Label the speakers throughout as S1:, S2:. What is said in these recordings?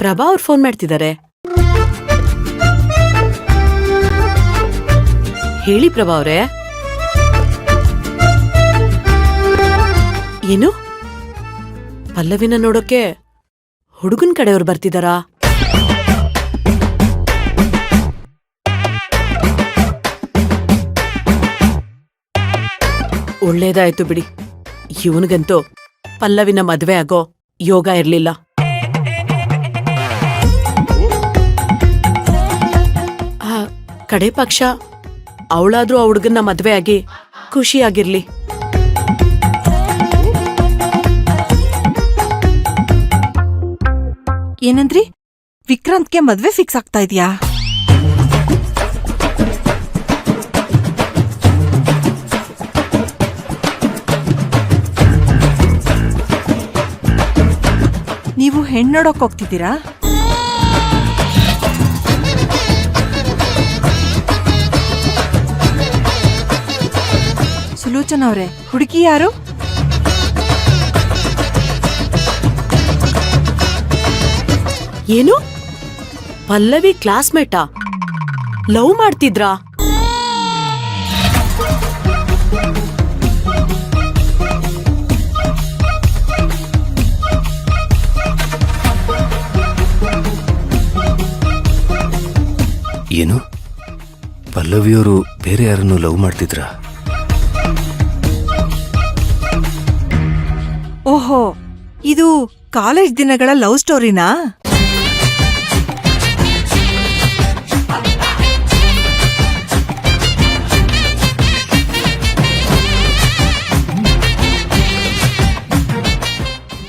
S1: ಪ್ರಭಾ ಅವ್ರು ಫೋನ್ ಮಾಡ್ತಿದ್ದಾರೆ. ಹೇಳಿ ಪ್ರಭಾ ಅವ್ರೆ. ಏನು ಪಲ್ಲವಿನ ನೋಡೋಕೆ ಹುಡುಗನ್ ಕಡೆಯವ್ರು ಬರ್ತಿದಾರಾ? ಒಳ್ಳೇದಾಯ್ತು ಬಿಡಿ. ಇವನಿಗಂತೂ ಪಲ್ಲವಿನ ಮದ್ವೆ ಆಗೋ ಯೋಗ ಇರ್ಲಿಲ್ಲ. ಕಡೆ ಪಕ್ಷ ಅವಳಾದ್ರೂ ಆ ಹುಡುಗನ್ನ ಮದ್ವೆ ಆಗಿ ಖುಷಿಯಾಗಿರ್ಲಿ.
S2: ಏನಂದ್ರಿ? ವಿಕ್ರಾಂತ್ಗೆ ಮದ್ವೆ ಫಿಕ್ಸ್ ಆಗ್ತಾ ಇದ್ಯಾ? ನೀವು ಹೆಣ್ಣೋಡಕ್ ಹೋಗ್ತಿದ್ದೀರಾ? ಸುಲೋಚನಾ ಅವ್ರೆ, ಹುಡುಗಿ ಯಾರು?
S1: ಏನು ಪಲ್ಲವಿ ಕ್ಲಾಸ್ಮೇಟಾ? ಲವ್ ಮಾಡ್ತಿದ್ರಾ?
S3: ಏನು ಪಲ್ಲವಿಯವರು ಬೇರೆ ಯಾರನ್ನು ಲವ್ ಮಾಡ್ತಿದ್ರಾ?
S2: ಓಹೋ, ಇದು ಕಾಲೇಜ್ ದಿನಗಳ ಲವ್ ಸ್ಟೋರಿನಾ?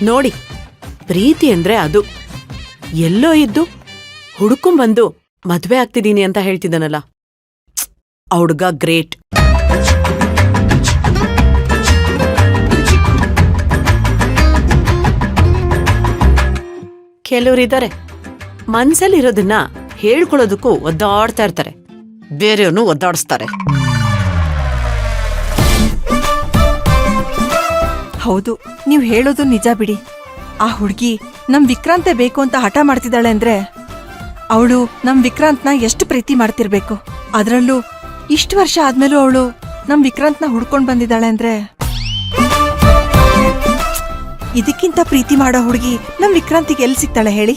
S1: ನೋಡಿ, ಪ್ರೀತಿ ಅಂದ್ರೆ ಅದು. ಎಲ್ಲೋ ಇದ್ದು ಹುಡುಕೊಂಬಂದು ಮದ್ವೆ ಆಗ್ತಿದೀನಿ ಅಂತ ಹೇಳ್ತಿದ್ದಾನಲ್ಲ, ಆ ಹುಡ್ಗ ಗ್ರೇಟ್. ಕೆಲವರಿದ್ದಾರೆ ಮನ್ಸಲ್ಲಿರೋದನ್ನ ಹೇಳ್ಕೊಳ್ಳೋದಕ್ಕೂ ಒದ್ದಾಡ್ತಾ ಇರ್ತಾರೆ, ಬೇರೆಯವ್ರನ್ನು ಒದ್ದಾಡಿಸ್ತಾರೆ.
S2: ಹೌದು, ನೀವ್ ಹೇಳೋದು ನಿಜ ಬಿಡಿ. ಆ ಹುಡ್ಗಿ ನಮ್ ವಿಕ್ರಾಂತೆ ಬೇಕು ಅಂತ ಹಠ ಮಾಡ್ತಿದ್ದಾಳೆ ಅಂದ್ರೆ ಅವಳು ನಮ್ ವಿಕ್ರಾಂತ್ನ ಎಷ್ಟು ಪ್ರೀತಿ ಮಾಡ್ತಿರ್ಬೇಕು. ಅದ್ರಲ್ಲೂ ಇಷ್ಟು ವರ್ಷ ಆದ್ಮೇಲೂ ಅವಳು ನಮ್ ವಿಕ್ರಾಂತ್ನ ಹುಡ್ಕೊಂಡ್ ಬಂದಿದ್ದಾಳೆ ಅಂದ್ರೆ, ಇದಕ್ಕಿಂತ ಪ್ರೀತಿ ಮಾಡೋ ಹುಡುಗಿ ನಮ್ ವಿಕ್ರಾಂತಿಗೆ ಎಲ್ಲಿ ಸಿಗ್ತಾಳೆ ಹೇಳಿ?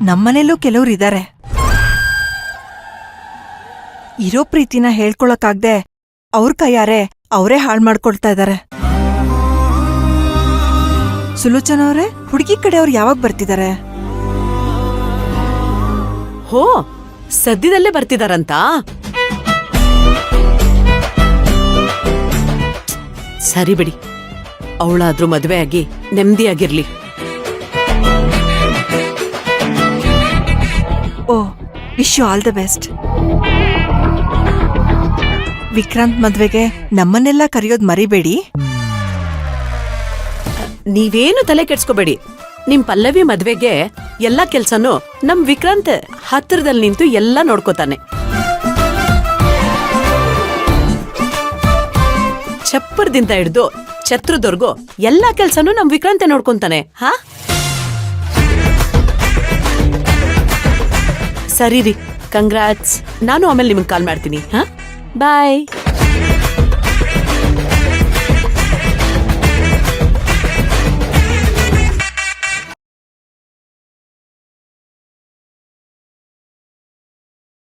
S2: ನಮ್ಮನೇಲೂ ಕೆಲವ್ರು ಇದ್ದಾರೆ, ಇರೋ ಪ್ರೀತಿನ ಹೇಳ್ಕೊಳಕ್ಕಾಗ್ದೆ ಅವ್ರ ಕೈಯಾರೆ ಅವರೇ ಹಾಳು ಮಾಡ್ಕೊಳ್ತಾ ಇದ್ದಾರೆ. ಸುಲೋಚನಾ ಅವ್ರೆ, ಹುಡುಗಿ ಕಡೆಯವ್ರು ಯಾವಾಗ ಬರ್ತಿದ್ದಾರೆ?
S1: ಹೋ, ಸದ್ಯದಲ್ಲೇ ಬರ್ತಿದಾರಂತ. ಸರಿ ಬಿಡಿ, ಅವಳಾದ್ರೂ ಮದ್ವೆ ಆಗಿ ನೆಮ್ಮದಿಯಾಗಿರ್ಲಿ.
S2: ಓ, wish you all the best. Vikrant ಮದ್ವೆಗೆ ನಮ್ಮನ್ನೆಲ್ಲ ಕರೆಯೋದ್ ಮರಿಬೇಡಿ.
S1: ನೀವೇನು ತಲೆ ಕೆಡ್ಸ್ಕೋಬೇಡಿ. ನಿಮ್ ಪಲ್ಲವಿ ಮದ್ವೆಗೆ ಎಲ್ಲಾ ಕೆಲ್ಸನೂ ನಮ್ ವಿಕ್ರಾಂತ್ ಹತ್ತಿರದಲ್ಲಿ ನಿಂತು ಎಲ್ಲಾ ನೋಡ್ಕೋತಾನೆ. ಚಪ್ಪರದಿಂದ ಹಿಡ್ದು ಛತ್ರದವರೆಗೂ ಎಲ್ಲಾ ಕೆಲ್ಸನೂ ನಮ್ ವಿಕ್ರಾಂತೆ ನೋಡ್ಕೊಂತಾನೆ. ಹಾ, ಸರಿ ರೀ, ಕಂಗ್ರಾಟ್ಸ್. ನಾನು ಆಮೇಲೆ ನಿಮ್ಗೆ ಕಾಲ್ ಮಾಡ್ತೀನಿ. ಹಾ, ಬಾಯ್.